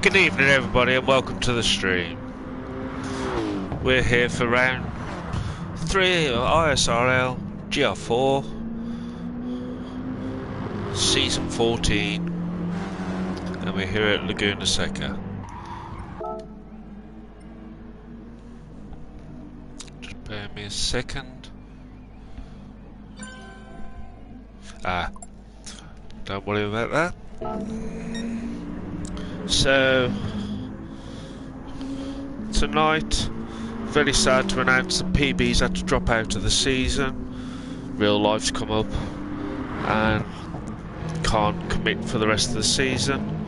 Good evening everybody and welcome to the stream. We're here for round 3 of ISRL Gr4 Season 14 and we're here at Laguna Seca. Just bear me a second. Don't worry about that. So, tonight, very sad to announce that PB's had to drop out of the season. Real life's come up and can't commit for the rest of the season.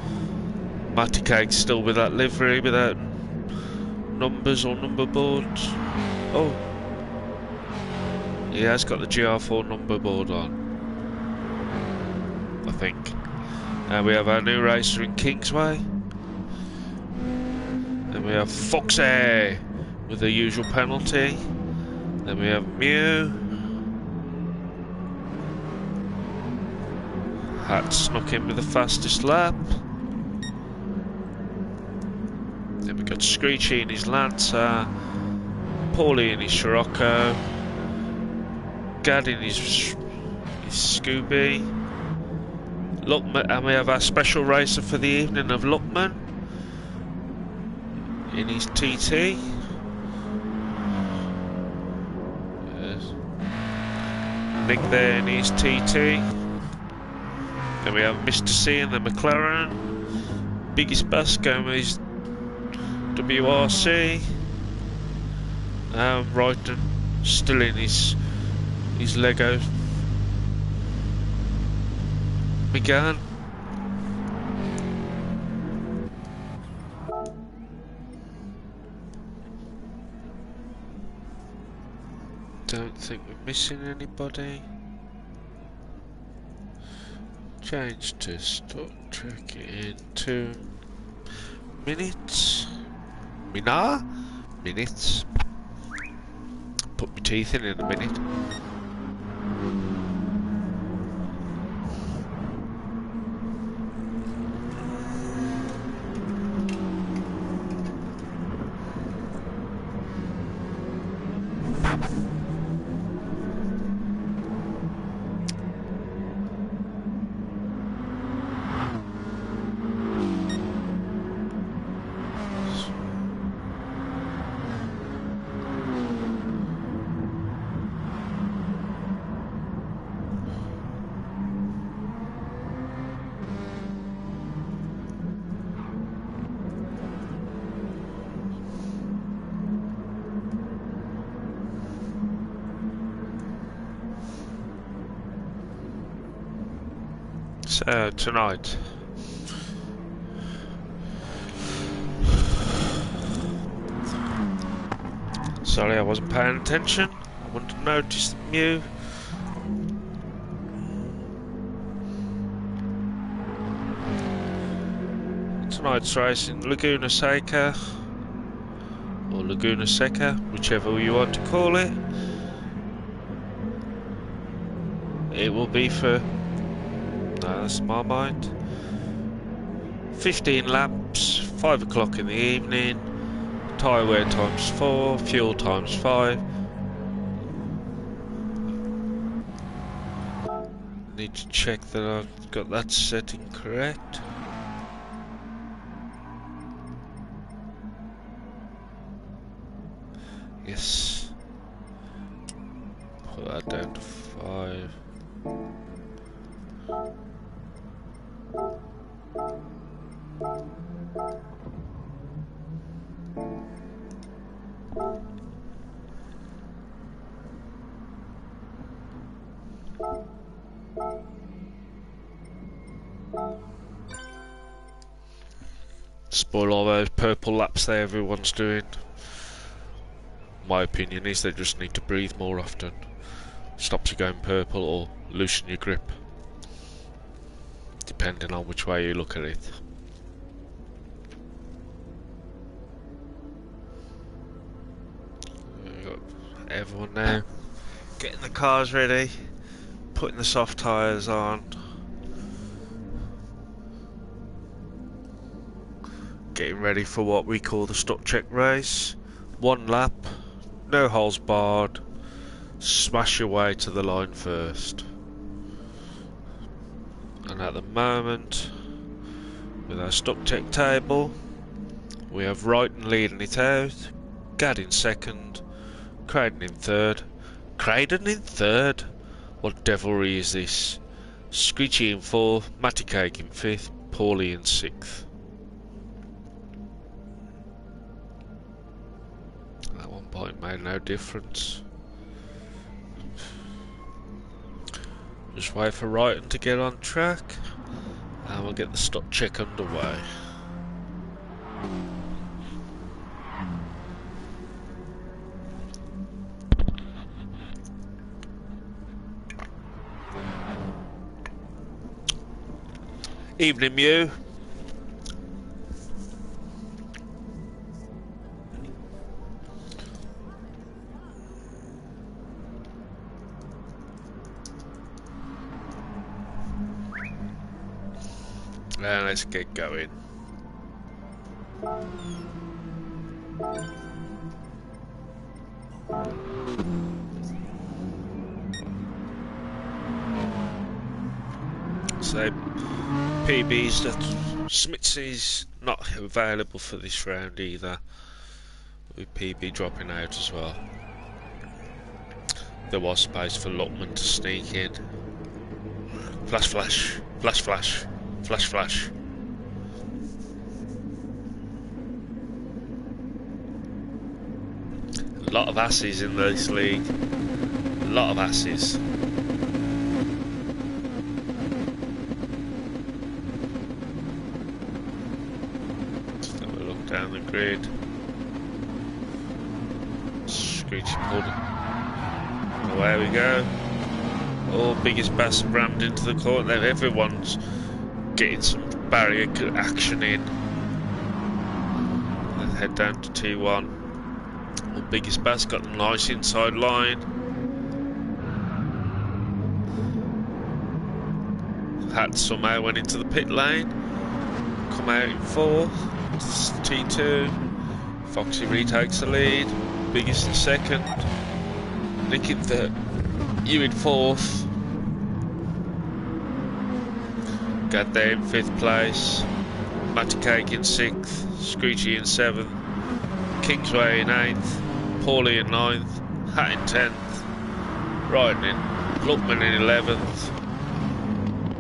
Matty Cake's still with that livery without numbers or number boards. Oh, he has got the Gr4 number board on, I think. We have our new racer in Kingsway. Then we have Foxy with the usual penalty. Then we have Mew. Hat snuck in with the fastest lap. Then we got Screechy in his Lancer. Paulie in his Scirocco. Gad in his Scooby. Luckman, and we have our special racer for the evening of Luckman in his TT. Yes. Nick there in his TT. Then we have Mr. C in the McLaren. Biggest Bass going with his WRC. Brighton still in his Lego. Began. Don't think we're missing anybody. Change to stop track in 2 minutes. Minutes. Put my teeth in a minute. So, tonight, sorry I wasn't paying attention, I wanted to notice the Mew. Tonight's race in Laguna Seca, or Laguna Seca, whichever you want to call it. It will be for... that's my mind. 15 laps, 5 o'clock in the evening, tyre wear times 4, fuel times 5. Need to check that I've got that setting correct. Yes. Put that down to 5. Spoil all those purple laps there everyone's doing. My opinion is they just need to breathe more often. Stops you going purple or loosen your grip, depending on which way you look at it. We've got everyone now getting the cars ready, putting the soft tyres on. ready for what we call the stop check race. 1 lap, no holes barred, smash your way to the line first. And at the moment, with our stop check table, we have Wrighton leading it out, Gadd in second, Craden in third. Craden in third? What devilry is this? Screechy in fourth, Matty Cake in fifth, Paulie in sixth. At one point made no difference. Just wait for Wrighton to get on track and we'll get the stop check underway. Evening, Mew. Now let's get going. So PBs that Smitsy's not available for this round either, with PB dropping out as well. There was space for Luckman to sneak in. Flash flash, flash flash, flash flash. A lot of asses in this league. A lot of asses. Down the grid. Screechy pulled it. Away we go. Oh, biggest bass rammed into the corner. Now everyone's getting some barrier action in. Let's head down to T1. Oh, biggest bass got a nice inside line. Hat somehow went into the pit lane. Come out in fourth. T2, Foxy retakes the lead, biggest in second, Nick in third, you in fourth, Gadd there in fifth place, Matty Cake in sixth, Screechy in seventh, Kingsway in eighth, Paulie in ninth, Hat in 10th, Wrighton in, Luckman in 11th,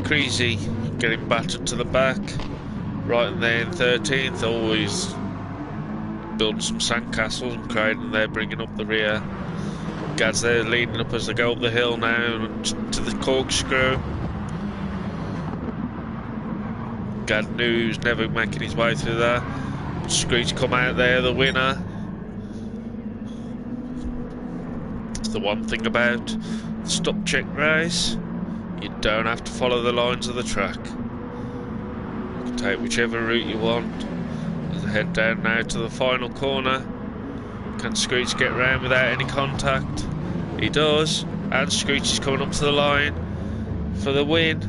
Creasy getting battered to the back. Right there in 13th, always building some sandcastles, and Craden there bringing up the rear. Gadd's there leading up as they go up the hill now to the corkscrew. Gadd knew he was never making his way through there. Screech come out there, the winner. That's the one thing about the stop check race, you don't have to follow the lines of the track. Take whichever route you want. As I head down now to the final corner. Can Screech get round without any contact? He does, and Screech is coming up to the line for the win.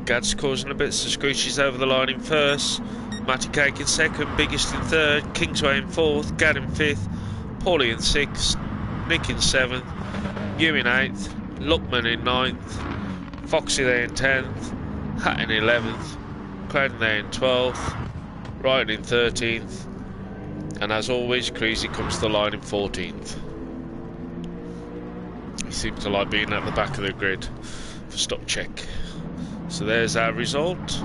Gadd's causing a bit, so Screech is over the line in first. Matty Cake in second, biggest in third, Kingsway in fourth, Gadd in fifth, Paulie in sixth, Nick in seventh, you in eighth, Luckman in ninth, Foxy there in 10th, Hat in 11th, Craden there in 12th, Wrighton in 13th, and as always, Creasy comes to the line in 14th. He seems to like being at the back of the grid for stop check. So there's our result.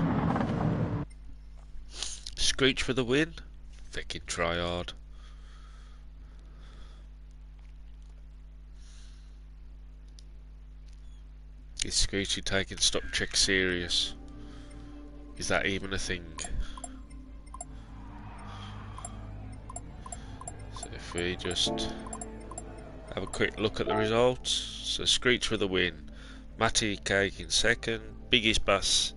Screech for the win. Fucking try hard. Is Screechy taking stop check serious? Is that even a thing? So if we just have a quick look at the results. So Screech for the win. Matty Cake in second. Biggest Bass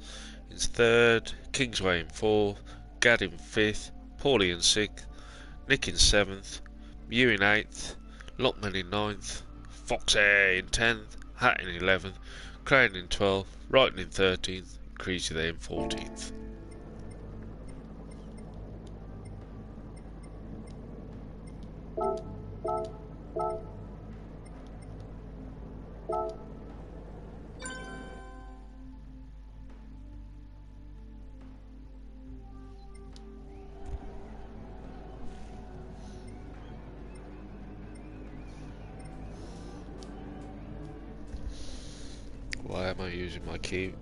in third. Kingsway in fourth. Gadd in fifth. Paulie in sixth. Nick in seventh. Mew in eighth. Luckman in ninth. Foxy in 10th. Hat in 11th. Craden in 12th. Wrighton in 13th. Creasy there in 14th. am I using my key?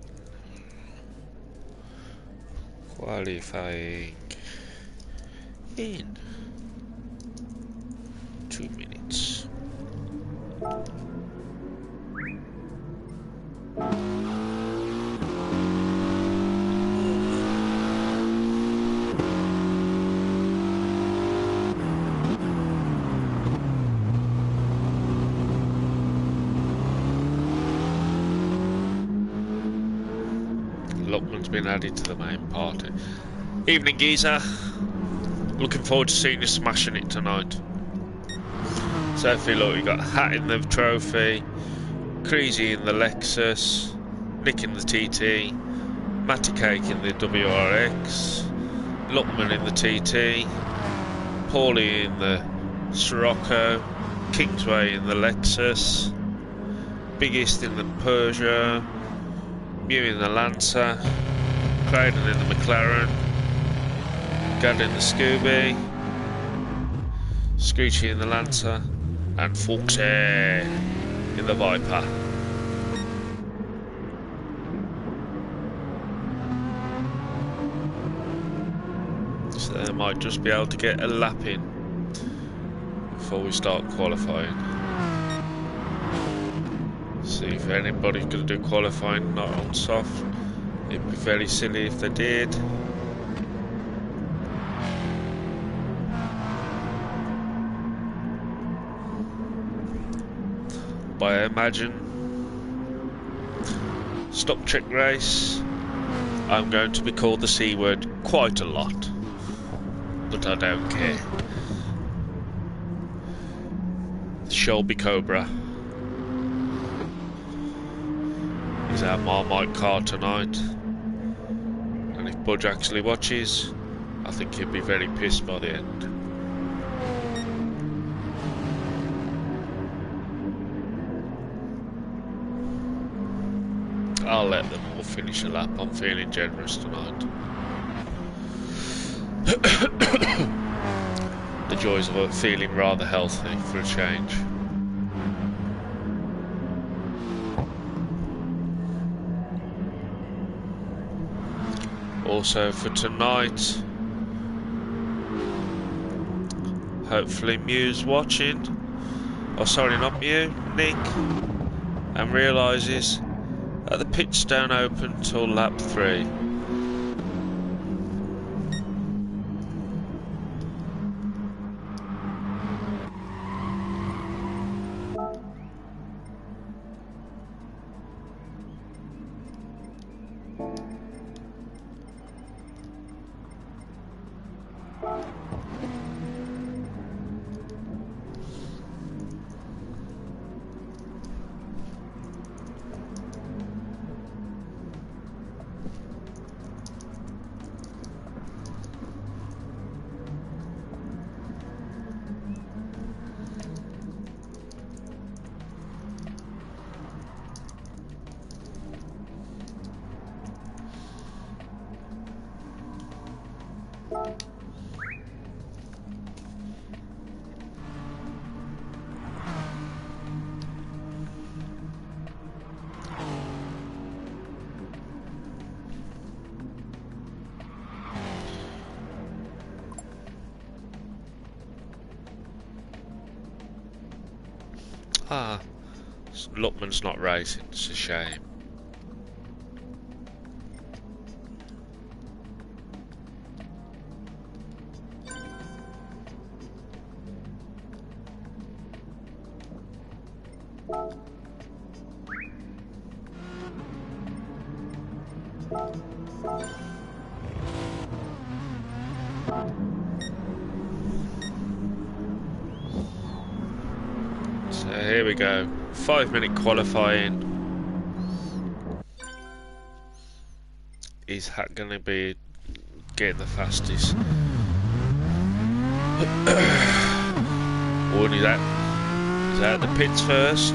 Qualifying in 2 minutes. Lockman's been added to the main party. Evening, geezer. Looking forward to seeing you smashing it tonight. Sophie, look, you got Hat in the trophy, Creasy in the Lexus, Nick in the TT, Matty Cake in the WRX, Lockman in the TT, Paulie in the Sirocco, Kingsway in the Lexus, Biggest in the Peugeot, Mew in the Lancer, Craydon in the McLaren, Gad in the Scooby, Screechy in the Lancer, and Foxy in the Viper. So they might just be able to get a lap in before we start qualifying. See if anybody's going to do qualifying not on soft. It'd be very silly if they did. But I imagine stop trick race, I'm going to be called the C word quite a lot, but I don't care. Shelby Cobra is our Marmite car tonight, and if Budge actually watches, I think he'll be very pissed by the end. I'll let them all finish a lap. I'm feeling generous tonight. The joys of feeling rather healthy for a change. Also for tonight, hopefully Mew's watching. Oh, sorry, not Mew, Nick, and realises that the pits don't open till lap 3. Ah, Luckman's not racing, it's a shame. So here we go, 5-minute qualifying. Is Hat going to be getting the fastest? Or is that the pits first?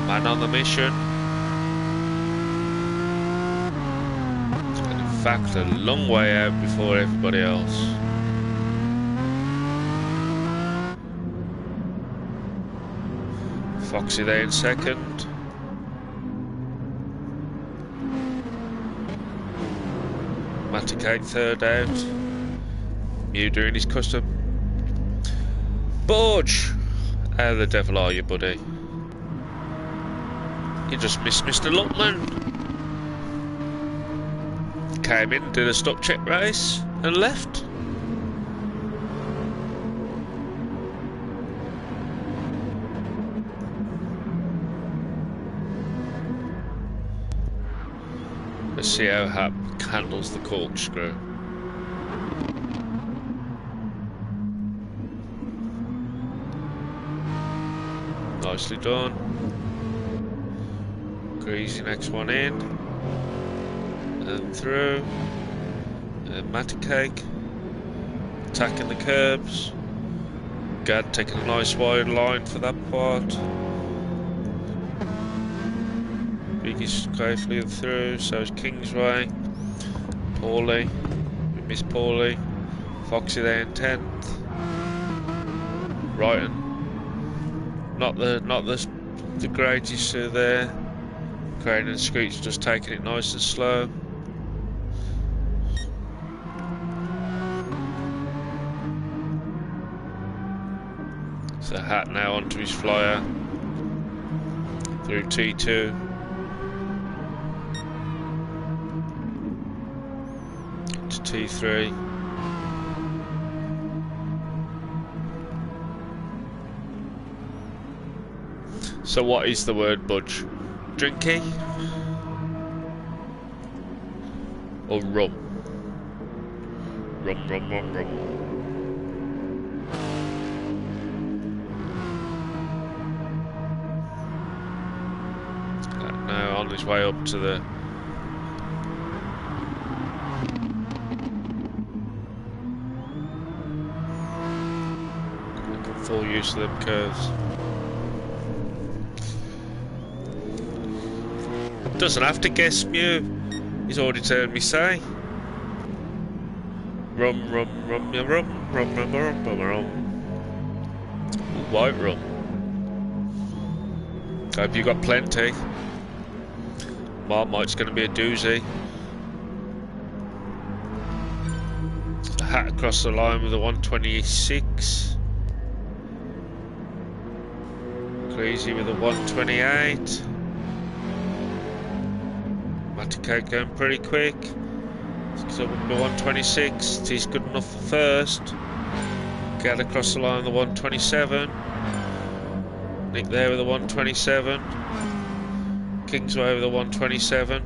Man on the mission. And in fact, a long way out before everybody else. Foxy there in second. Maticate third out. Mew doing his custom. Budge! How the devil are you, buddy? You just missed Mr. Luckman. Came in, did a stop check race, and left. Let's see how Hap handles the corkscrew. Nicely done. Greasy next one in. And through. And Matty Cake. Attacking the curbs. Gad taking a nice wide line for that part. Biggie's carefully through, so is Kingsway. Paulie. We miss Paulie. Foxy there in 10th. Brighton. Not the greatest there. Crane and Screech just taking it nice and slow. So Hat now onto his flyer through T2. To T3. So what is the word, Budge? Drinky? Or rum? Rum, rum, rum, rum. Now on his way up to the... Making full use of them curves. Doesn't have to guess Mew. He's already heard me say. Rum, rum, rum, rum, rum, rum, rum, rum, rum, rum. White rum. Hope you got plenty. Marmite's going to be a doozy. Hat across the line with a 126. Crazy with a 128. Cake going pretty quick. So the 126. He's good enough for first. Get across the line with the 127. Nick there with the 127. Kingsway with the 127.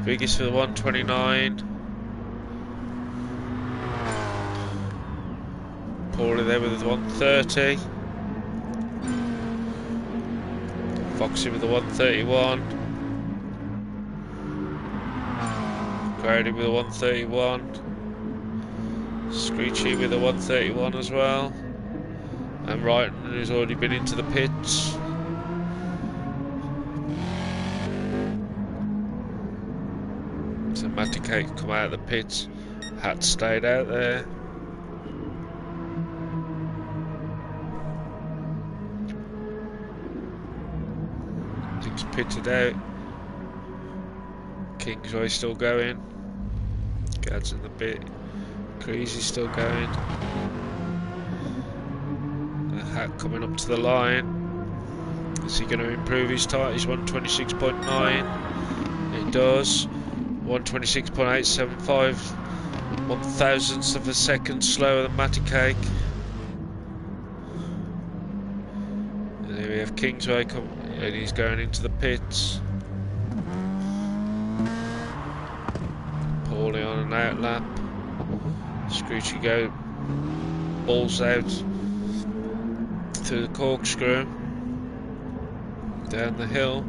Biggest for the 129. Paulie there with the 130. Foxy with the 131. Grady with the 131. Screechy with the 131 as well. And Wrighton, who's already been into the pits. So Matty Cake come out of the pits. Hat stayed out there. Pitted out. Kingsway still going. Gad's in the bit. Greasy's still going. The Hat coming up to the line. Is he going to improve his time? He's 126.9. He does. 126.875. 1,000th of a second slower than Matty Cake. And here we have Kingsway come. And he's going into the pits. Paulie on an outlap. Screechy go balls out through the corkscrew down the hill.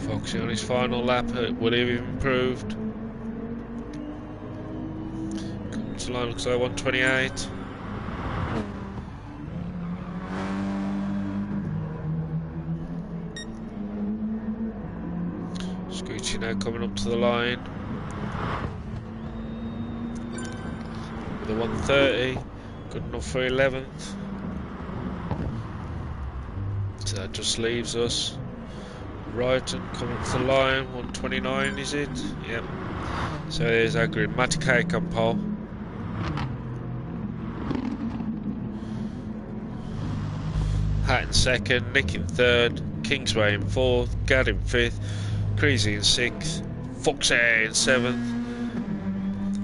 Foxy on his final lap. Will he have improved? Coming to the line, looks like 128. Screechy now coming up to the line with a 130, good enough for 11th. So that just leaves us Right, and coming to the line, 129 is it? Yep. So there's our grid. Matty Cake on pole. Hat in second, Nick in third, Kingsway in fourth, Gad in fifth, Creasy in sixth, Foxy in seventh.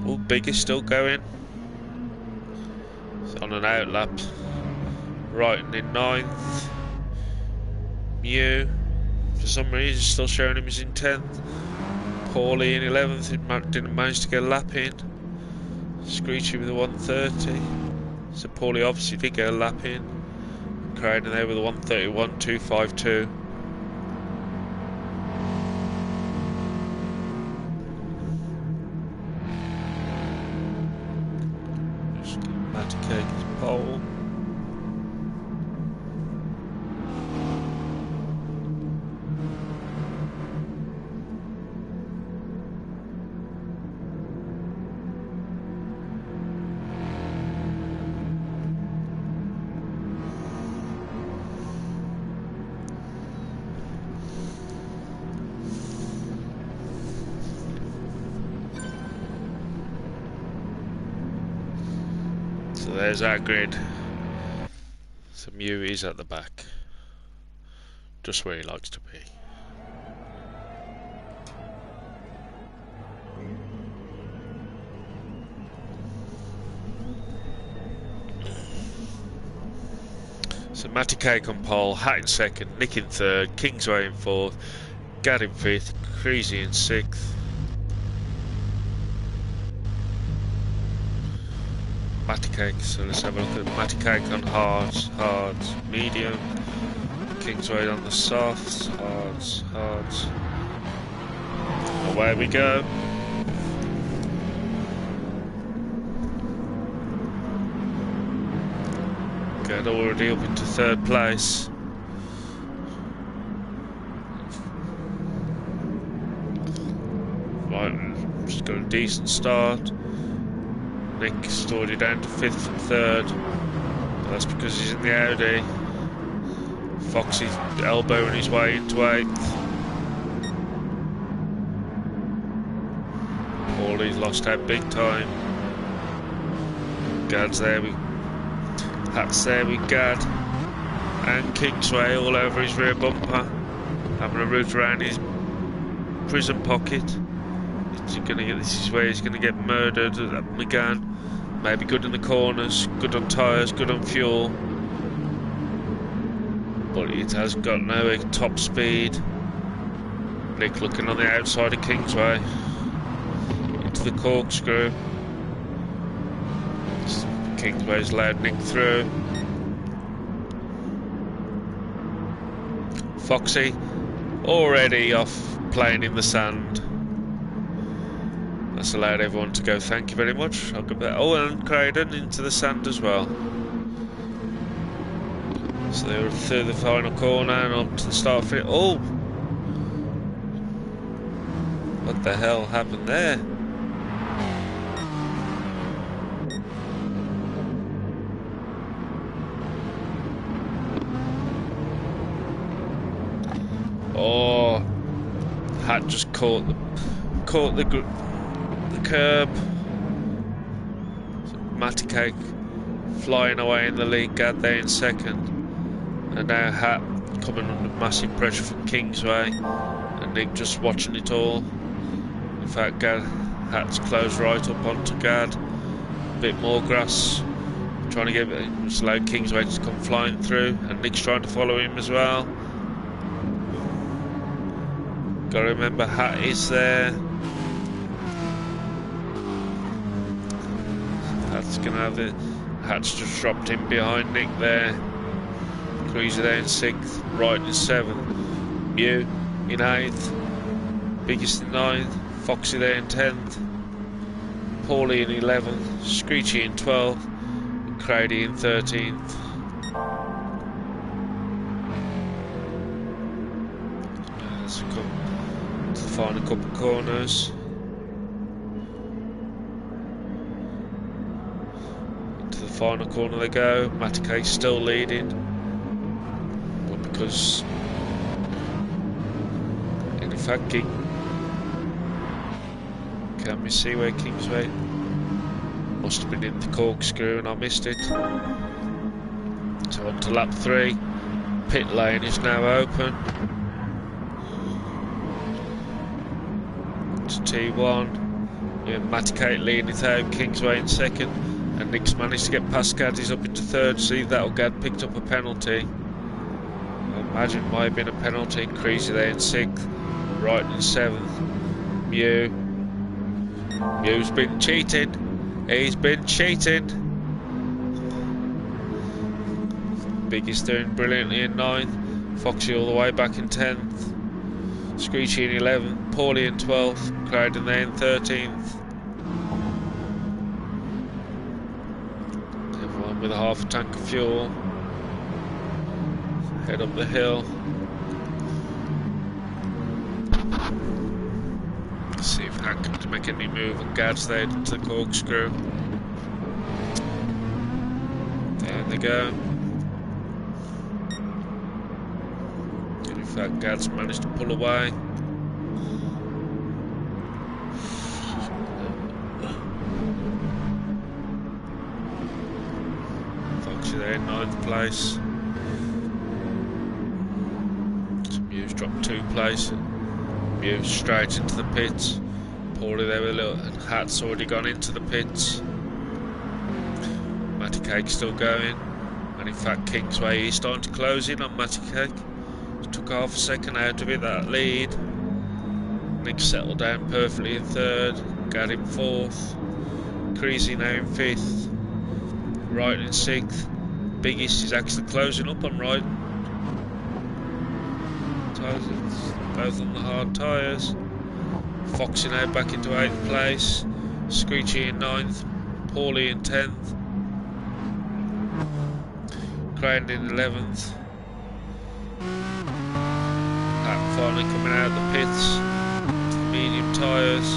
Oh, Big is still going. It's on an outlap. Wrighton in ninth. Mew, for some reason, still showing him as in 10th. Paulie in 11th, didn't manage to get a lap in. Screechy with a 130. So Paulie obviously did get a lap in. Crowding there with a 131.252. Just Matty Cake his pole. So there's our grid. So Mew is at the back, just where he likes to be. So Matty Cake on pole, Hat in second, Nick in third, Kingsway in fourth, Gad in fifth, Creasy in sixth. Matty Cake, so let's have a look at Matty Cake on hards, medium, Kingsway on the softs, hards. Away we go. Gad already up into third place. Right, just got a decent start. Nick's already down to 5th from 3rd. That's because he's in the Audi. Foxy's elbowing his way into 8th. Paulie's lost out big time. Gad's there with Hat's there with Gad. And Kingsway all over his rear bumper. Having a route around his prison pocket. This is where he's going to get murdered at McGann. Maybe good in the corners, good on tyres, good on fuel. But it has got no top speed. Nick looking on the outside of Kingsway. Into the corkscrew. Kingsway's allowed Nick through. Foxy already off playing in the sand. That's allowed everyone to go, thank you very much. I'll give that. Oh, and Craydon into the sand as well. So they were through the final corner and up to the start of it. Oh! What the hell happened there? Oh! Hat just caught the curb. Matty Cake flying away in the lead, Gad there in second, and now Hat coming under massive pressure from Kingsway, and Nick just watching it all. In fact, Hat's closed right up onto Gad, a bit more grass, trying to get it, just allow Kingsway to come flying through, and Nick's trying to follow him as well. Gotta remember, Hat is there. Hat's gonna have it. Hat's just dropped in behind Nick there. Creasy there in 6th, Wright in 7th, Mew in 8th, Biggest in 9th, Foxy there in 10th, Paulie in 11th, Screechy in 12th, and Crowdy in 13th. Let's come to the final couple corners. Final corner they go. Matty Cake still leading, but because fact, can we see where Kingsway? Must have been in the corkscrew and I missed it. So on to lap 3. Pit lane is now open. To T1. Yeah, Maticate leading it out, Kingsway in second. And Nick's managed to get past Gaddy's up into third. See that Gad picked up a penalty. I imagine it might have been a penalty. Creasy there in 6th. Right in 7th. Mew's been cheated. He's been cheated. Biggie's doing brilliantly in 9th. Foxy all the way back in 10th. Screechy in 11th. Paulie in 12th. Crowden there in 13th. Everyone with a half a tank of fuel. Head up the hill. See if Hank can make any move on Gad's there to the corkscrew. There they go. And in fact, Gad's managed to pull away. Foxy there in 9th place. So Mew's dropped 2 places. Mew straight into the pits. Paulie there with a little, and Hat's already gone into the pits. Matty Cake's still going, and in fact Kingsway is starting to close in on Matty Cake. Took half a second out of it, that lead. Nick settled down perfectly in 3rd. Gad in 4th. Creasy now in 5th. Right in 6th. Biggest is actually closing up on Right. Both on the hard tyres. Foxy now back into 8th place. Screechy in 9th. Paulie in 10th. Crane in 11th. Pat finally coming out of the pits. Medium tyres.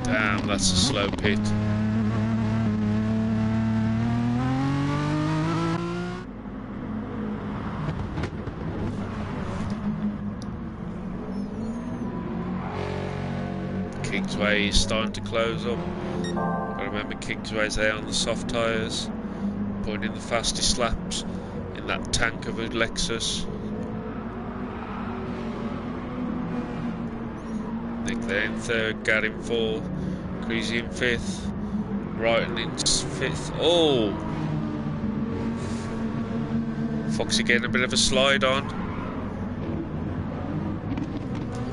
Damn, that's a slow pit. Kingsway is starting to close up. Gotta remember Kingsway's there on the soft tyres, putting in the fastest laps in that tank of a Lexus. Nick there in 3rd, Gad in 4th, Creasy in 5th, Brighton in 5th. Oh! Foxy getting a bit of a slide on.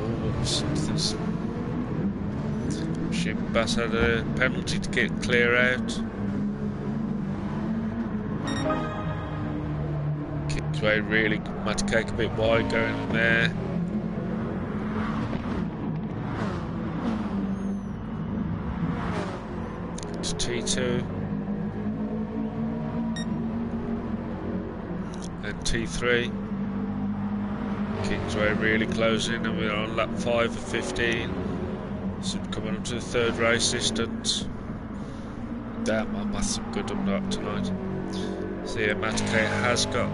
Oh, something's... Bass had a penalty to get clear out. Kingsway really might cake a bit wide going in there. To T2 and T3. Kingsway really closing, and we're on lap 5 of 15. So coming up to the 3rd race distance. Damn, my maths are good on that tonight. So yeah, Matty K has got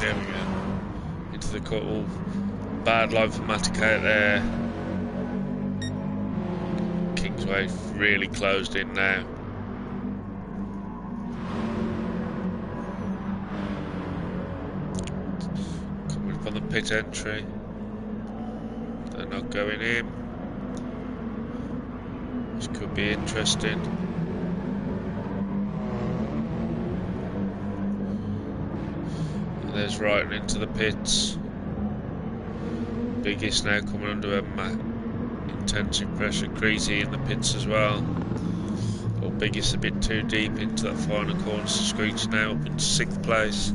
there we go. Into the cut. Oh, bad line for Matty K there. Kingsway really closed in now. Coming up on the pit entry. They're not going in. This could be interesting. And there's right into the pits. Biggest now coming under a intensive pressure. Creasy in the pits as well. Or Biggest a bit too deep into that final corner. So Screech now up into 6th place.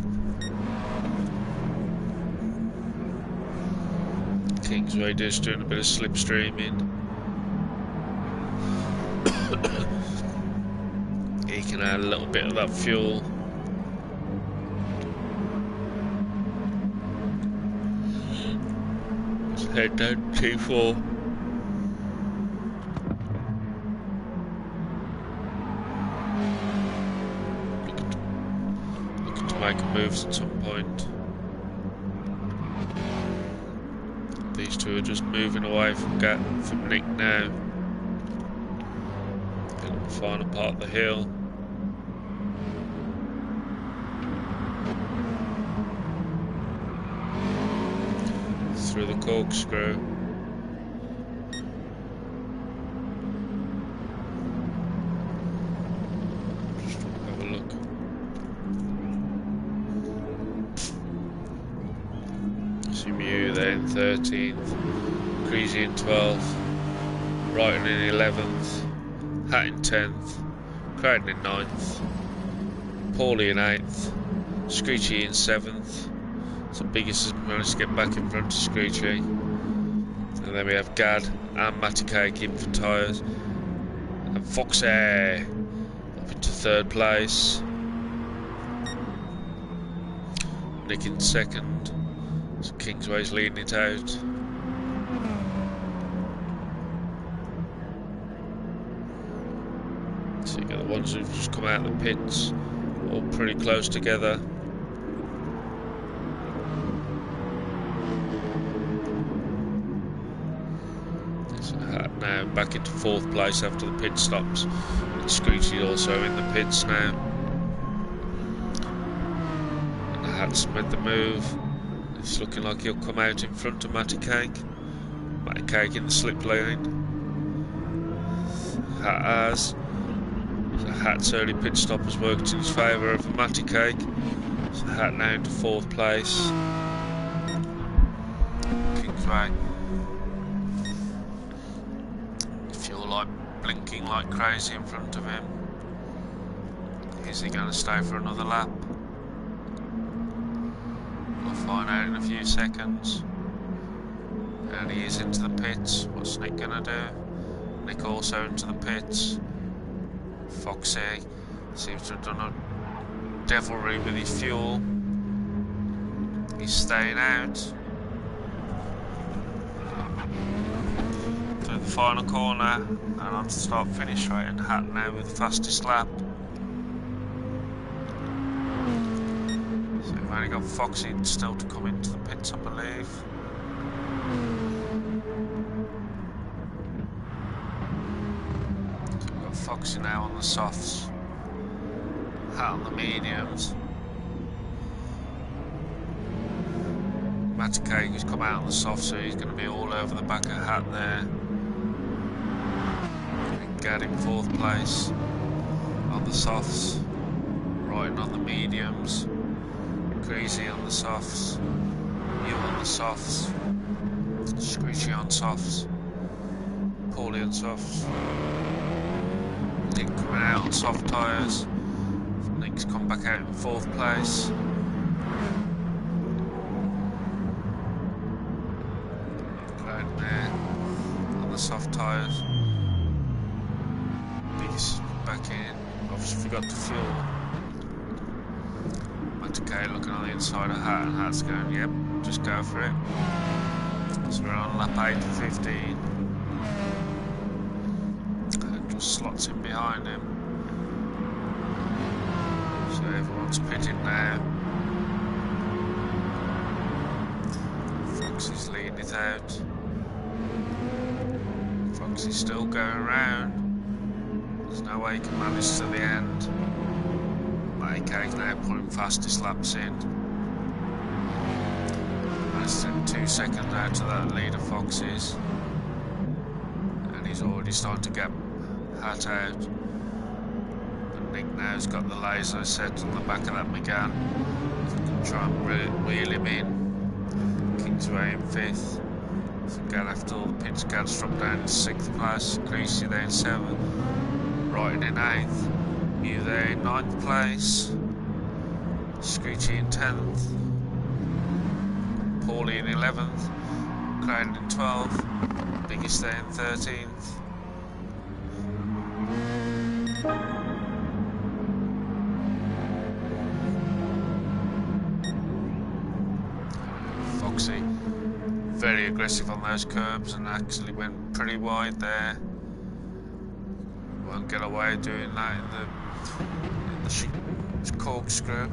Kingsway just doing a bit of slipstreaming. He can add a little bit of that fuel. Head down T4. Looking to make a move at some point. These two are just moving away from Nick now. Getting the final part of the hill. Through the corkscrew. Just have a look. See Mew there in 13th, Creasy in 12th, Brighton in 11th, Hat in 10th, Crowden in 9th, Paulie in 8th, Screechy in 7th. So Biggest has managed to get back in front of Screechy. And then we have Gad and Matty Cake in for tyres. And Foxy up into 3rd place. Nick in 2nd. So Kingsway's leading it out. So you got the ones who've just come out of the pits, all pretty close together. Now back into 4th place after the pit stops. And Screechy also in the pits now. And the Hat's made the move. It's looking like he'll come out in front of Matty Cake. Matty Cake in the slip lane. Hat has. So Hat's early pit stop has worked in his favour over Matty Cake. So Hat now into 4th place. Kingsway. Like blinking like crazy in front of him. Is he going to stay for another lap? We'll find out in a few seconds. And he is into the pits. What's Nick going to do? Nick also into the pits. Foxy seems to have done a devilry with his fuel. He's staying out. The final corner and on to start finish straight, and Hat now with the fastest lap. So we've only got Foxy still to come into the pits, I believe. So we've got Foxy now on the softs, Hat on the mediums. Matty Cake has come out on the soft, so he's going to be all over the back of Hat there. Gad in 4th place on the softs, Brighton on the mediums, Creasy on the softs, Mew on the softs, Screechy on softs, Paulie on softs, Nick coming out on soft tyres. Nick's come back out in 4th place. Crowden there on the soft tyres. Back in, obviously forgot to fuel. Matty Cake looking on the inside of Hat, and Hat's going, yep, just go for it. So we're on lap 8:15. And just slots in behind him. So everyone's pitting now. Foxy's leading it out. Foxy's still going around. There's no way he can manage to the end. Matty Cake now putting fastest laps in. Managed to take 2 seconds out of that leader Foxy's. And he's already starting to get Hat out. But Nick now's got the laser set on the back of that McGann. So he can try and wheel him in. Kingsway in 5th. So Gad after all the pits, Gad's dropped down to 6th place. Creasy there in 7th. Brighton in 8th, Mew there in 9th place, Screechy in 10th, Paulie in 11th, Crowden in 12th, Biggest there in 13th. very aggressive on those curbs and actually went pretty wide there. Won't get away doing that in the corkscrew.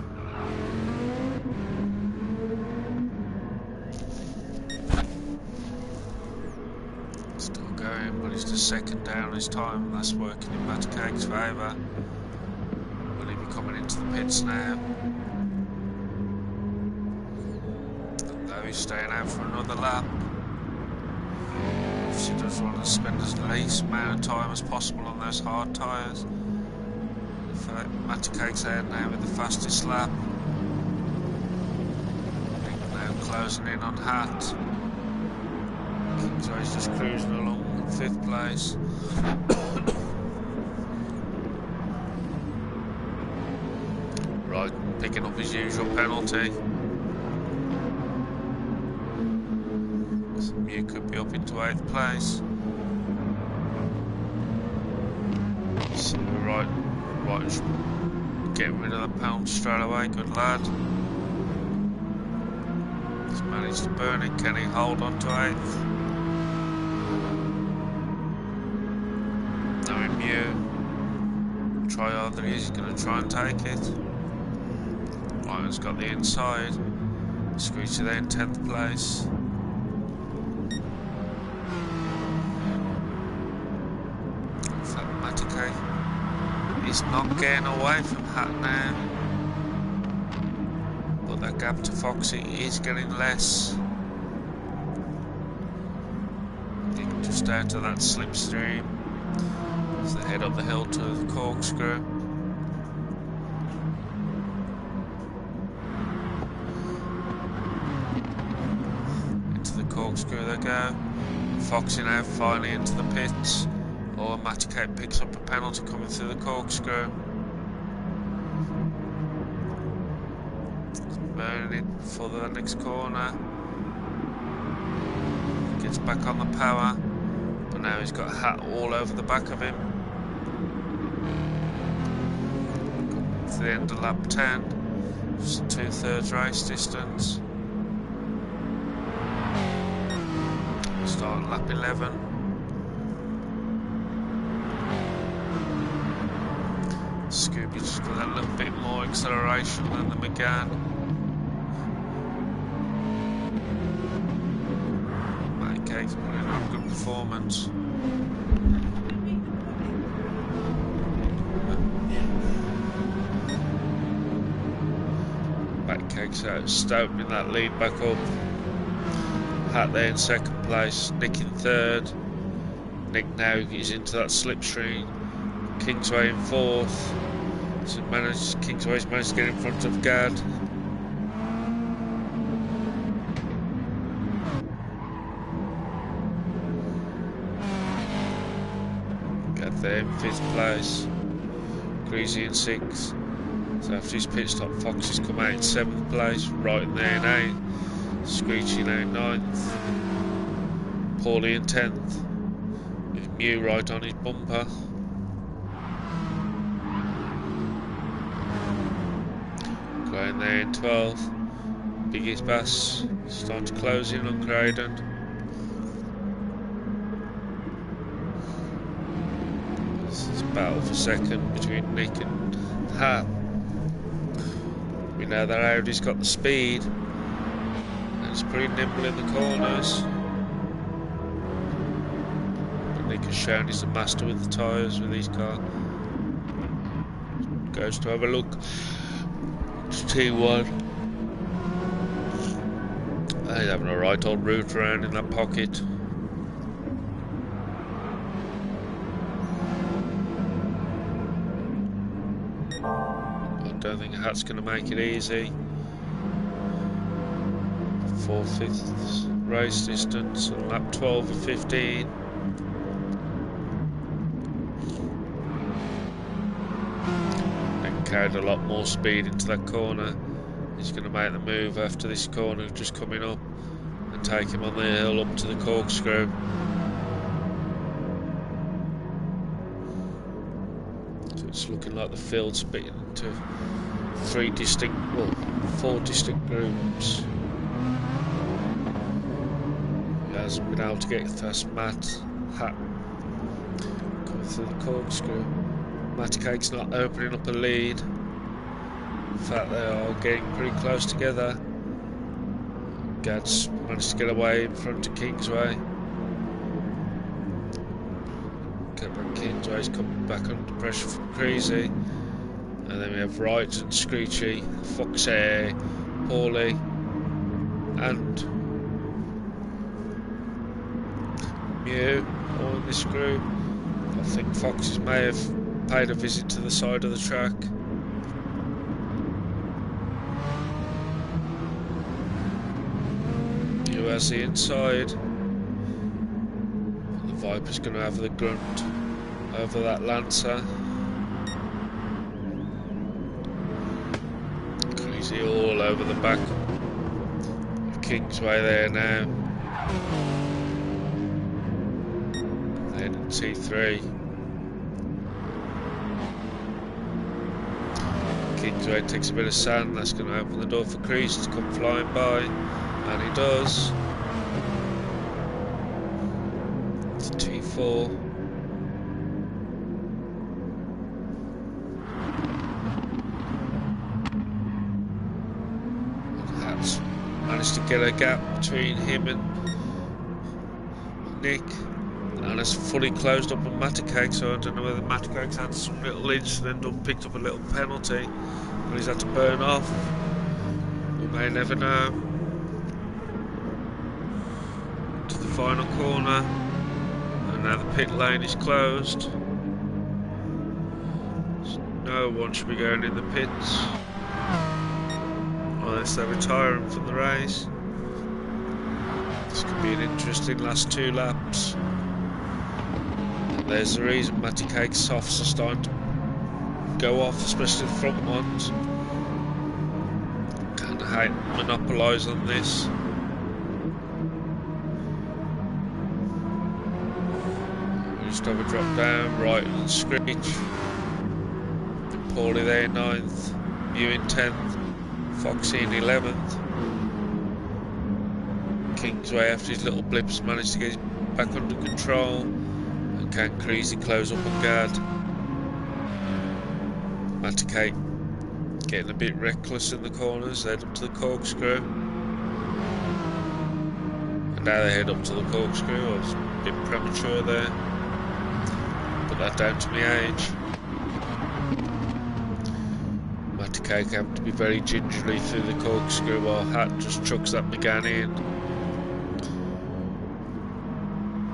Still going, but he's the second down his time, and that's working in Mattercake's favour. Will he be coming into the pits now? Though he's staying out for another lap. She does want to spend as least amount of time as possible on those hard tyres. In fact, Mattercake's out now with the fastest lap. Now closing in on Hat. Kingsway's just cruising along in 5th place. Right, picking up his usual penalty. You could be up into 8th place. So right, get rid of the penalty straight away. Good lad. He's managed to burn it. Can he hold on to 8th? Knowing Mew, try harder. He's going to try and take it. Ryan's got the inside. Screechy there in 10th place. He's not getting away from Hat now, but that gap to Foxy is getting less. Just out of that slipstream as they head up the hill to the corkscrew. Into the corkscrew they go. Foxy now finally into the pits. Or Mattercake picks up a penalty coming through the corkscrew. Burning it for the next corner. Gets back on the power, but now he's got a Hat all over the back of him. To the end of lap 10, just 2/3 race distance. Start lap 11. Scooby just got that little bit more acceleration than the McGann. Mattercake's putting on a good performance. Mattercake's out stoking that lead back up. Hat there in 2nd place, Nick in 3rd. Nick now is into that slipstream. Kingsway in 4th. So Kingsway's managed to get in front of Gad. Gad there in 5th place. Greasy in 6th. So after his pit stop, Fox has come out in 7th place. Right in there in 8th. Screechy now in 9th. Paulie in 10th. With Mew right on his bumper. Going there in 12th. Biggest Bass starting to close in on Graydon. This is a battle for 2nd between Nick and Hat. We know that Audi's got the speed and it's pretty nimble in the corners. But Nick has shown he's a master with the tyres with his car. Goes to have a look. T1. He's having a right old route around in that pocket. I don't think Hat's going to make it easy. 4/5 race distance on lap 12 of 15. Carried a lot more speed into that corner. He's going to make the move after this corner just coming up and take him on the hill up to the corkscrew. So it's looking like the field's split into 4 distinct groups. hasn't been able to get past Matt. Hat coming through the corkscrew. Matty Cake's not opening up a lead. In fact, they are getting pretty close together. Gad's managed to get away in front of Kingsway. Kingsway's coming back under pressure from Creasy. And then we have Wright and Screechy, Foxy, Paulie, and Mew all in this group. I think Foxes may have paid a visit to the side of the track. Mew has the inside. The Viper's going to have the grunt over that Lancer. Crazy all over the back of Kingsway there now. Then in T3. Kingsway takes a bit of sand, that's going to open the door for Creasy to come flying by, and he does. It's T4. Hat's managed to get a gap between him and Nick, and it's fully closed up on Matty Cake, so I don't know whether Matty Cake's had some little incident or picked up a little penalty, but he's had to burn off. We may never know. To the final corner, and now the pit lane is closed. So no one should be going in the pits unless they're retiring from the race. This could be an interesting last 2 laps. There's the reason Matty Cake's softs are starting to go off, especially the front ones. Kind of hate monopolise on this. We just have a drop down, right and Screech. Paulie there in 9th, Mew in 10th, Foxy in 11th. Kingsway after his little blips managed to get back under control. Can Creasy close up on Gad? Matty Cake getting a bit reckless in the corners, head up to the corkscrew. And now they head up to the corkscrew. I was a bit premature there. Put that down to my age. Matty Cake having to be very gingerly through the corkscrew while Hat just chucks that McGann in.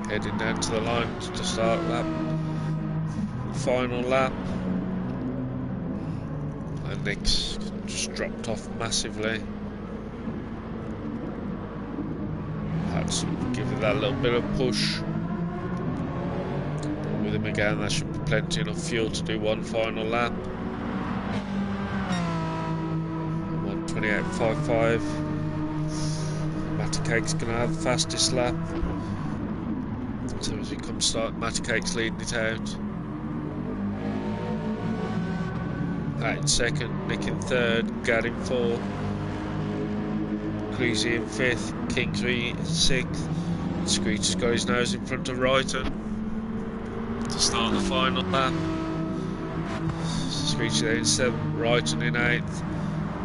Heading down to the line to start lap, final lap, and Nick's just dropped off massively. Had to give it that little bit of push. With him again, there should be plenty enough fuel to do one final lap. 1:28.55. Matty Cake's going to have the fastest lap. So as we come start, Matty Cake's leading it out. Hat in 2nd, Nick in 3rd, Gad in 4th, Creasy in 5th, Kingsway in 6th. Screech has got his nose in front of Wrighton to start the final lap. Screech there in 7th, Wrighton in 8th,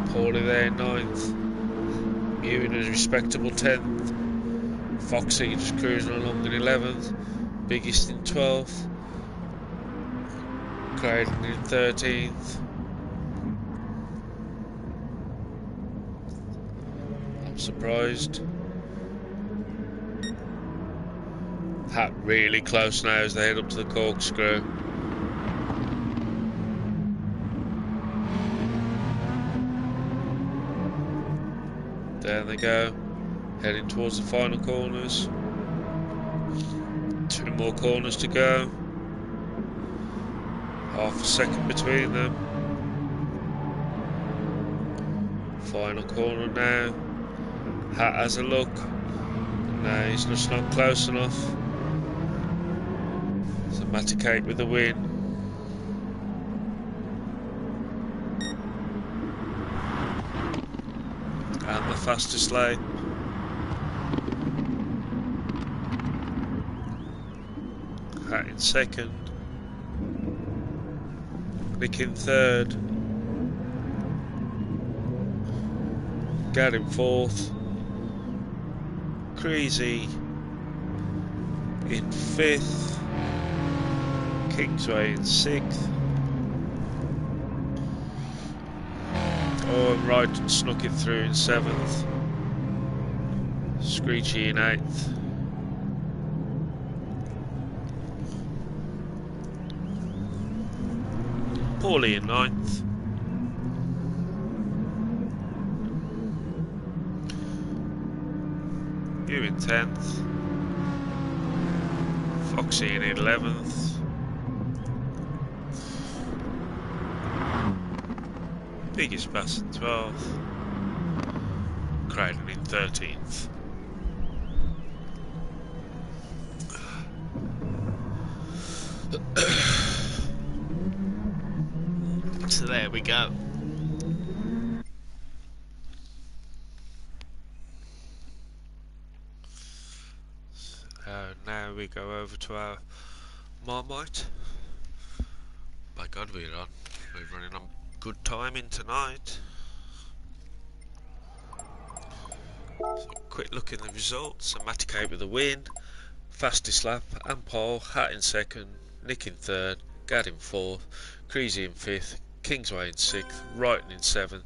Paulie there in 9th, Mew in a respectable 10th. Foxy just cruising along in 11th, Biggest in 12th, Clayton in 13th. I'm surprised. Hat really close now as they head up to the corkscrew. There they go. Heading towards the final corners. 2 more corners to go. Half a second between them. Final corner now. Hat has a look. No, he's just not close enough. So Matty Cake with the win. And the fastest lap. Hat in second, Nick in third, Gad in fourth, Crazy in fifth, Kingsway in sixth. Oh, and Wright snuck it through in seventh, Screechy in eighth. Paulie in ninth. You in 10th. Foxy in 11th. Biggest Bass in 12th. Craden in 13th. So there we go. Now we go over to our Marmite. By God, we're running on good timing tonight. So quick look in the results. Matty with the win, fastest lap and pole, Hat in second, Nick in third, Gad in fourth, Creasy in fifth, Kingsway in sixth, Wrighton in seventh,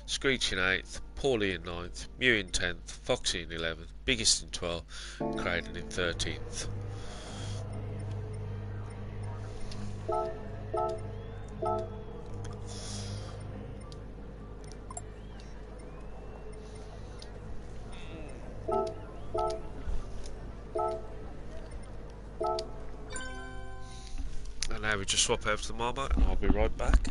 Screech in eighth, Paulie in ninth, Mew in 10th, Foxy in 11th, Biggest in 12th, Craden in 13th. And now we just swap over to the Marmite and I'll be right back.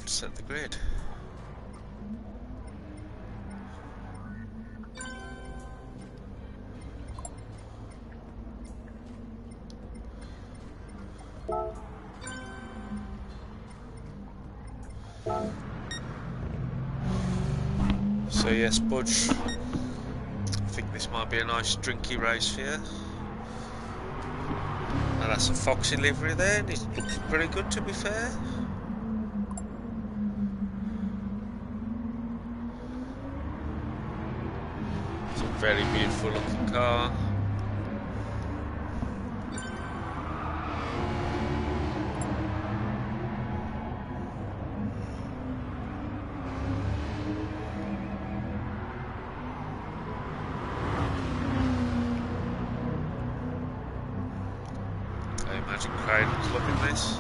Set the grid. So yes, Budge, I think this might be a nice drinky race for you. Now that's a Foxy livery there, and it's looking pretty good to be fair. Very beautiful looking car. I imagine Craden's loving this.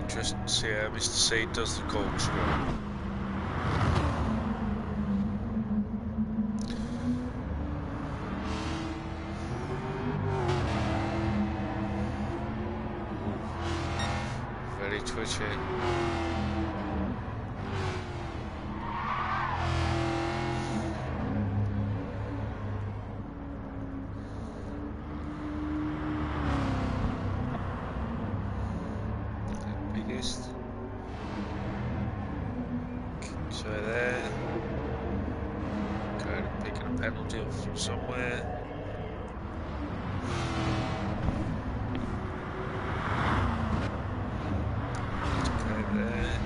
interesting to see how Mr. C does the corkscrew. Very twitchy. So there, going and picking a penalty up from somewhere. Okay, there.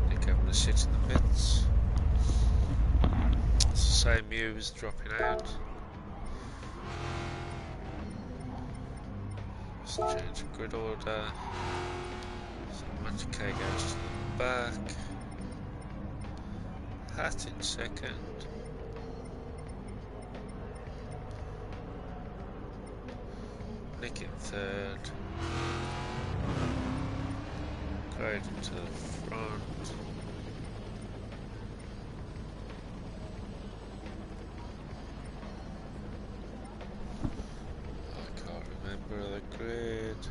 Nick having a sit in the pits. It's the same move as dropping out. Just change the grid order. K goes to the back. Hat in second. Nick in third. Crowd into the front. I can't remember the grid.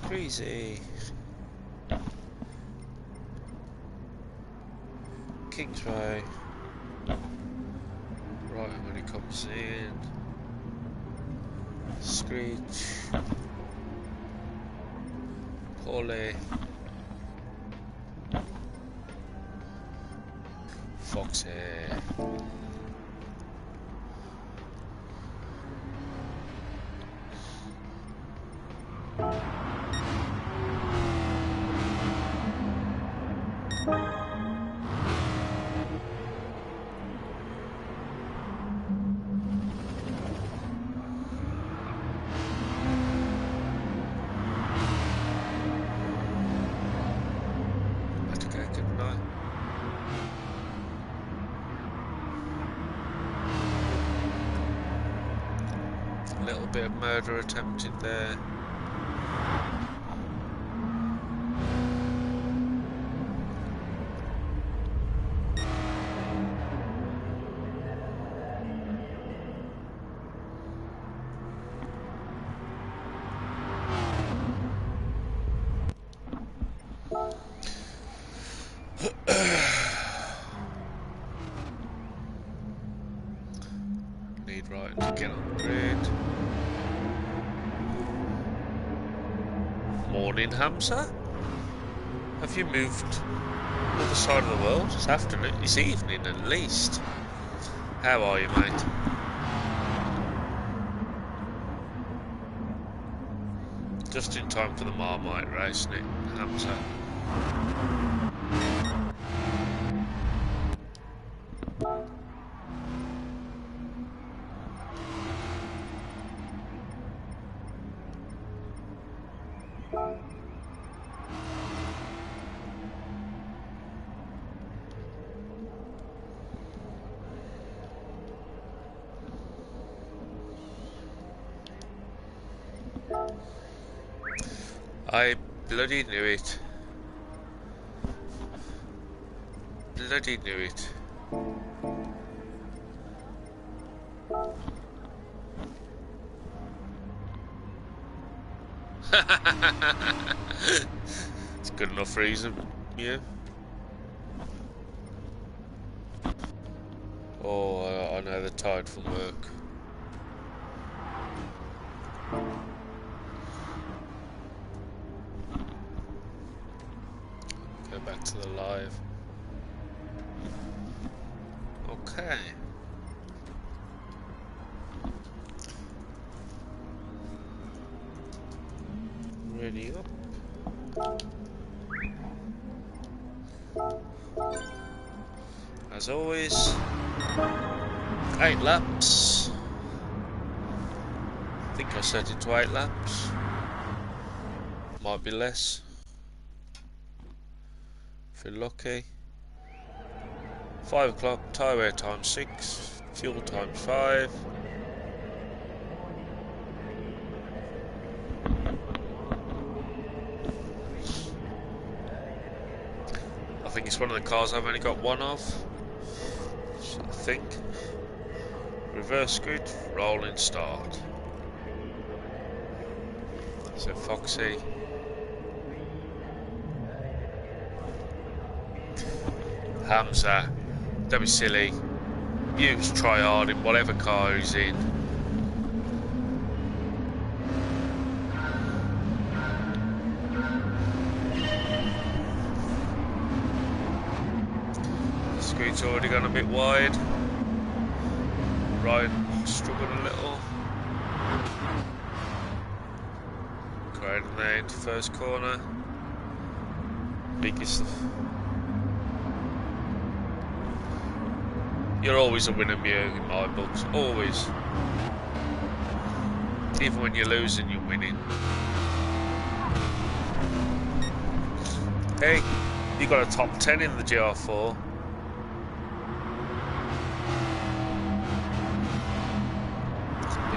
Crazy. King's Row. Right when he comes in. Screech. Polly. Foxy. Little bit of murder attempted there. Need right to get on the grid. Morning, Hamza. Have you moved to the other side of the world? It's afternoon. It's evening at least. How are you, mate? Just in time for the Marmite race, Nick, Hamza. I bloody knew it. Bloody knew it. It's good enough reason, yeah. Oh, I know they're tired from work. Go back to the live. Okay. Ready up. As always, 8 laps. I think I set it to 8 laps. Might be less. if you're lucky. 5 o'clock, tyre wear times 6, fuel times 5. I think it's one of the cars I've only got one of. I think. Reverse grid, rolling start. So Foxy. Hamza, don't be silly. You just try hard in whatever car he's in. The screen's already gone a bit wide. Right, struggled a little. Crowding there into first corner. Biggest. You're always a winner, Mew, in my books. Always. Even when you're losing, you're winning. Hey, you got a top 10 in the Gr4.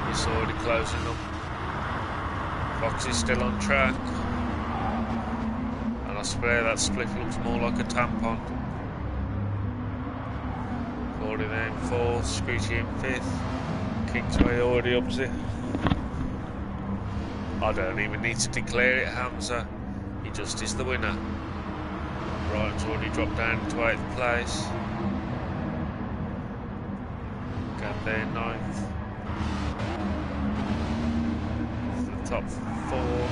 It's already closing up. Foxy's still on track. And I swear that split looks more like a tampon. Already there in 4th, Screechy in 5th. Kingsway already up to. I don't even need to declare it, Hamza. He just is the winner. Ryan's already dropped down to 8th place. Going there in 9th. The top 4.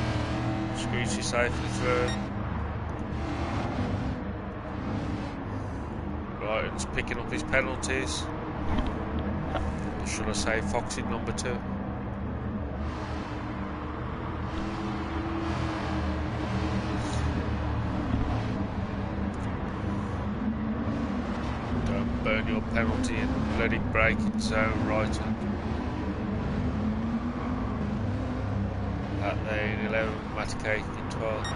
Screechy safely through. Ryan's picking up his penalties. Or should I say Foxy number 2? Don't burn your penalty and let it break its own right. At there in 11, Maticake in 12.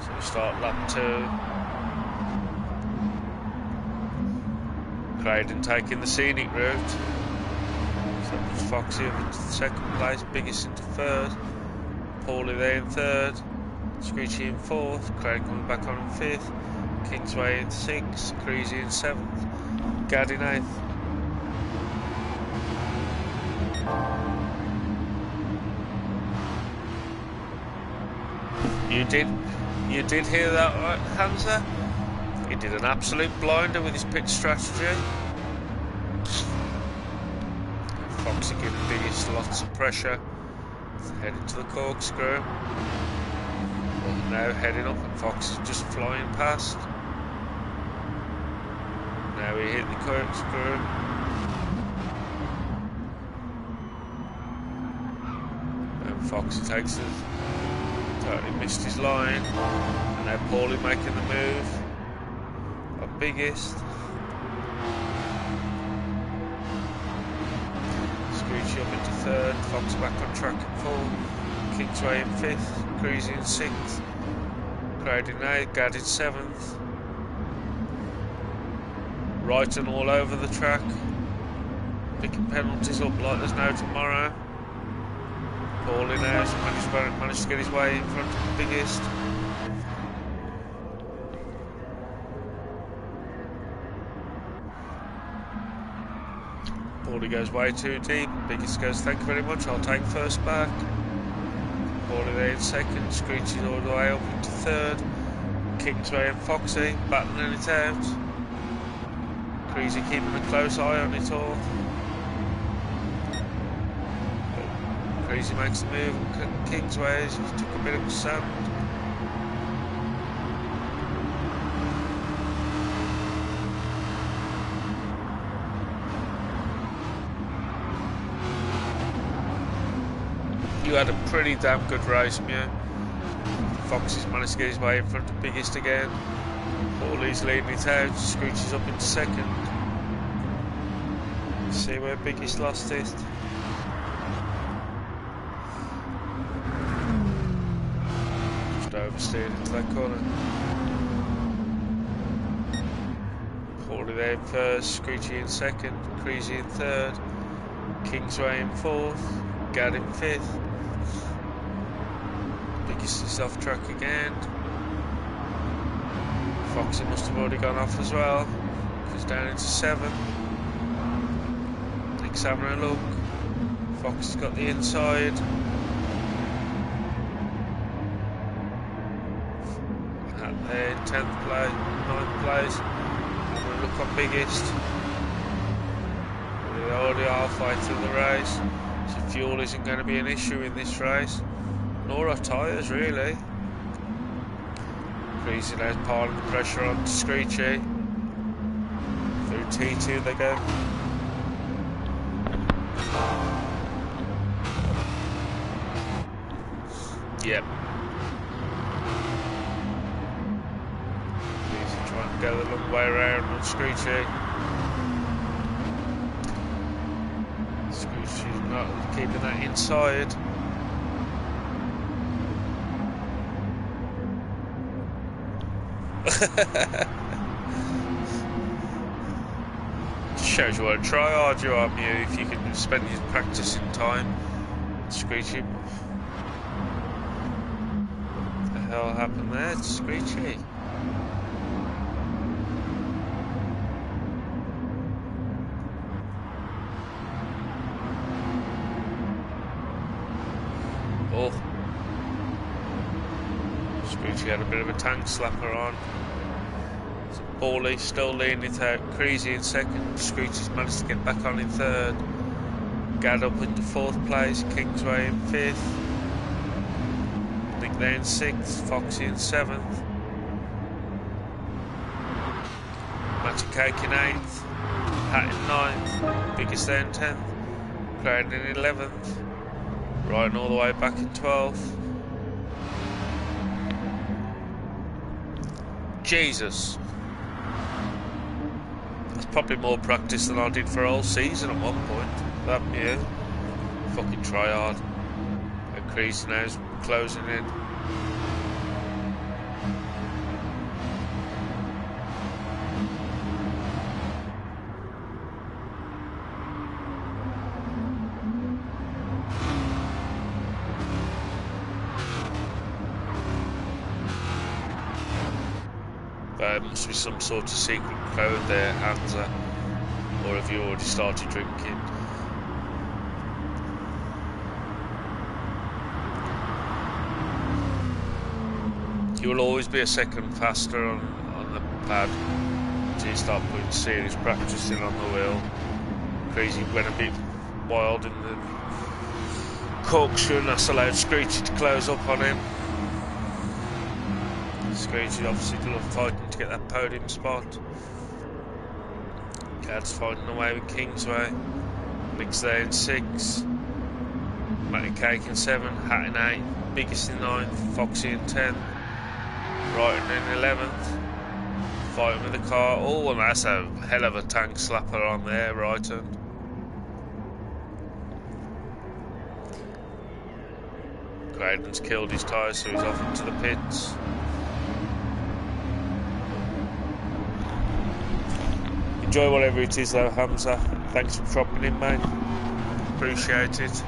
So we start lap 2. Craydon taking the scenic route. So puts Foxy up into 2nd place, Biggest into 3rd, Paulie there in 3rd, Screechy in 4th, Craig coming back on in 5th, Kingsway in 6th, Creasy in 7th, Gad in 8th. You did hear that right, Hamza? He did an absolute blinder with his pit strategy. Foxy giving Biggest lots of pressure. Heading to the corkscrew. Well, now heading up and Fox is just flying past. Now he hit the corkscrew. And Foxy takes it. Totally missed his line. And now Paulie making the move. Biggest. Screechy up into 3rd, Fox back on track in 4th, Kingsway in 5th, Creasy in 6th, Craig in 8th, Gad in 7th. Wrighton all over the track, picking penalties up like there's no tomorrow. Paulie now has managed to get his way in front of the Biggest. Paulie goes way too deep. Biggest goes, thank you very much, I'll take 1st back. Paulie there in 2nd, Screechy's all the way up into 3rd. Kingsway and Foxy battling it out. Creasy keeping a close eye on it all. Creasy makes the move, Kingsway took a bit of a sand. You had a pretty damn good race, Mew. Foxy's managed to get his way in front of Biggest again. Paulie's leading it out, Screechy's up in 2nd. See where Biggest lost it. Just oversteered into that corner. Kebab in first, Screechy in second, Creasy in third, Kingsway in fourth, Gad in fifth. Biggest is off track again. Foxy must have already gone off as well. Goes down into seventh. Nick's having a look. Foxy's got the inside. At there, 10th place, 9th place. Having a look on biggest. We're already halfway through the race. So fuel isn't going to be an issue in this race. Nor are tyres really. Creasy now piling the pressure on to Screechy. Through T2 they go. Yep. Creasy trying to go the long way around on Screechy. Screechy's not keeping that inside. Shows you what a try hard you are, Mew, if you can spend your practicing time. Screechy. What the hell happened there? It's Screechy. Oh. Screechy had a bit of a tank slapper on. Bally still leading it out. Creasy in second. Screechy's managed to get back on in third. Gad up into fourth place. Kingsway in fifth. Nick there in sixth. Foxy in seventh. Matty Cake in eighth. Hat in ninth. Biggest there in 10th. Crown in 11th. Riding all the way back in 12th. Jesus. That's probably more practice than I did for a whole season at one point. That yeah. Fucking try hard. And Creasy now's closing in. There must be some sort of secret code there, Hansa. Or have you already started drinking? You will always be a second faster on the pad until you start putting serious practice in on the wheel. Creasy went a bit wild in the corkscrew, and that's allowed Screechy to close up on him. Screechy obviously love fighting to get that podium spot. Gad's fighting away with Kingsway. Nick's there in 6. Matty Cake in 7. Hat in 8. Biggest in 9th. Foxy in 10. Wrighton in 11th. Fighting with the car. Oh, and that's a hell of a tank slapper on there, Wrighton. Graydon's killed his tyre, so he's off into the pits. Enjoy whatever it is though, Hamza. Thanks for dropping in, mate. Appreciate it.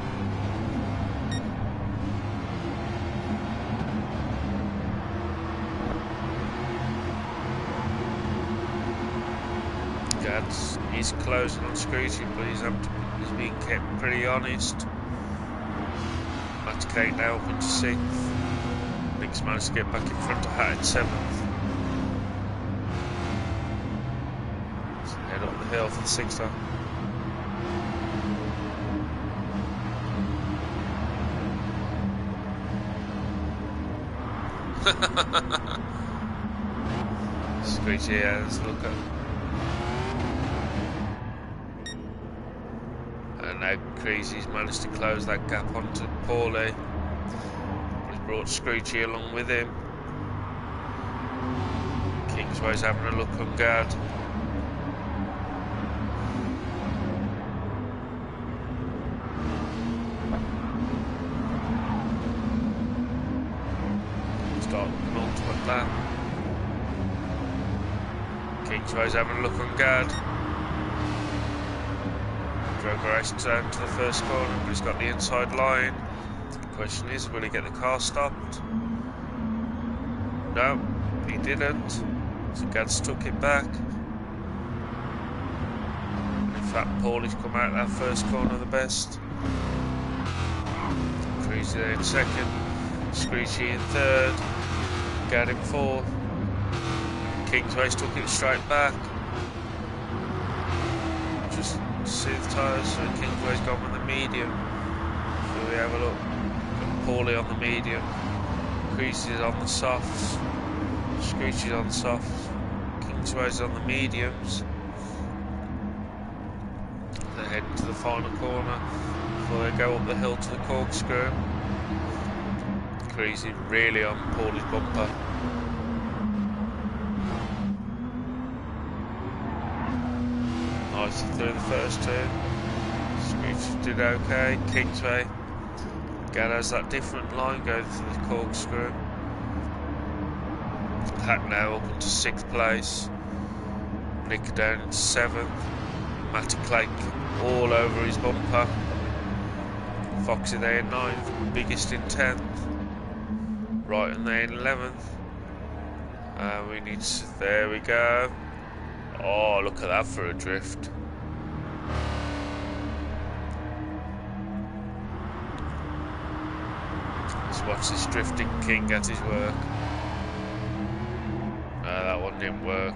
Gads is closing on Screechy, but he's being kept pretty honest. Matty Cake now up into 6th. Nick's managed to get back in front of Hat in 7th. Head up the hill for the 6th time. Screechy has a look at. And now Creasy's managed to close that gap onto Paulie. He's brought Screechy along with him. Kingsway's having a look on Gad. Start an ultimate lap. Kingsway's having a look on Gad. Gr4 down to the first corner, but he's got the inside line. The question is, will he get the car stopped? No, he didn't. So Gad's took it back. In fact, Paulie's come out that first corner the best. Crazy there in second. Screechy in third. Gad in fourth. Kingsway's took it straight back. Just see the tyres, so Kingsway's gone with the medium. So we have a look. Got Paulie on the medium. Creasy's on the softs. Screechy's on the softs. Kingsway's on the mediums. They're heading to the final corner before they go up the hill to the corkscrew. Creasy really on Paulie's bumper. Nicely through the first two. Screechy did okay. Kingsway. Gad has that different line going through the corkscrew. Hack now up into 6th place. Nick down into 7th. Matty Clank all over his bumper. Foxy there in 9th. Biggest in 10th. Right and there in 11th. We need to, there we go. Oh, look at that for a drift. Let's watch this drifting king at his work. That one didn't work.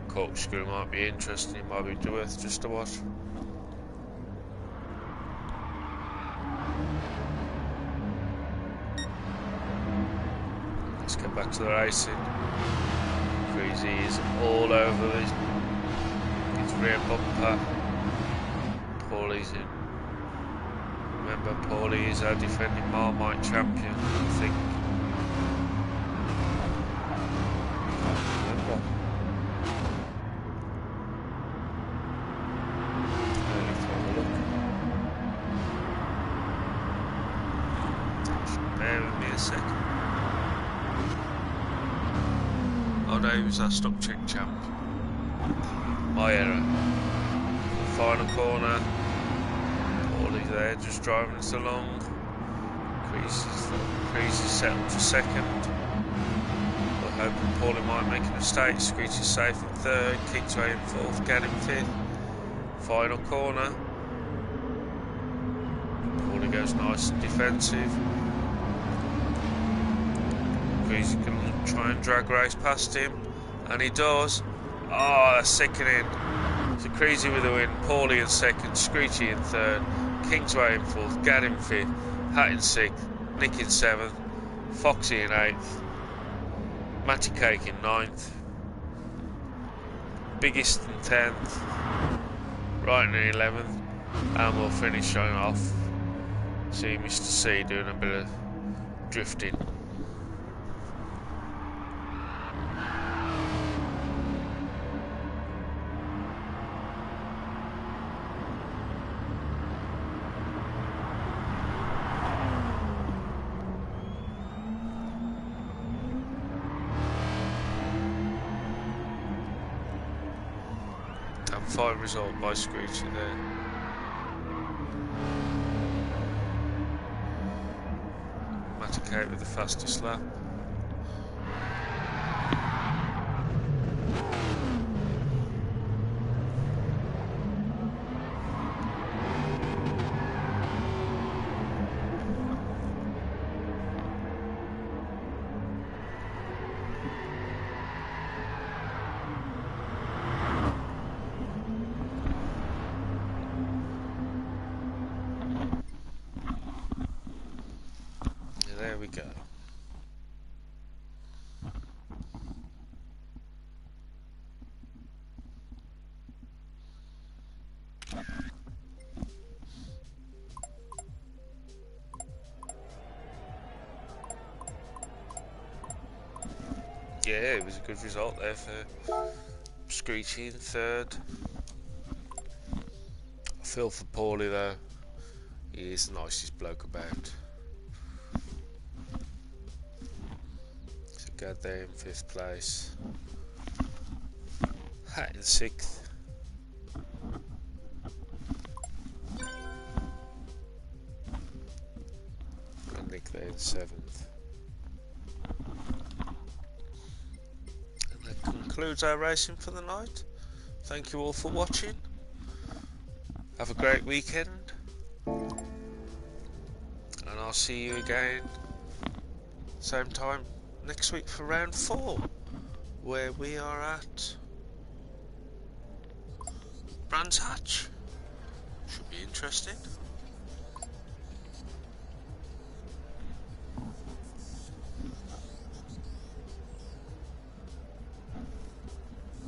Corkscrew might be interesting, it might be worth just to watch. Let's get back to the racing. Creasy is all over his rear bumper. Paulie's in. Remember, Paulie is our defending Marmite champion, I think. He was our stock chick champ. My error. Final corner. Paulie's there, just driving us along. Creasy's set up for second. We're hoping Paulie might make a mistake. Screechy's safe in third. Kingsway in fourth. Gad in fifth. Final corner. Paulie goes nice and defensive. Creasy can try and drag race past him, and he does. Oh, that's sickening. So Creasy with the win, Paulie in second, Screechy in third, Kingsway in fourth, Gad in fifth, Hat in sixth, Nick in seventh, Foxy in eighth, Matty Cake in ninth, Biggest in 10th, right in 11th, and we'll finish showing off. See Mr. C doing a bit of drifting. Fine result by Screechy there. Matty Cake with the fastest lap. There we go. Yeah, it was a good result there for Screechy in third. I feel for Paulie though. He is the nicest bloke about. got there in 5th place. Hat in 6th. And Nick there in 7th. And that concludes our racing for the night. Thank you all for watching. Have a great weekend. And I'll see you again same time next week for round 4, where we are at Brands Hatch. Should be interesting.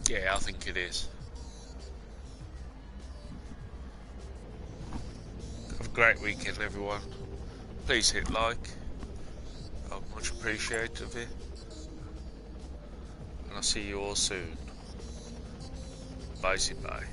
Yeah, I think it is. Have a great weekend, everyone. Please hit like. I'd much appreciate of it. And I'll see you all soon. Bye, bye.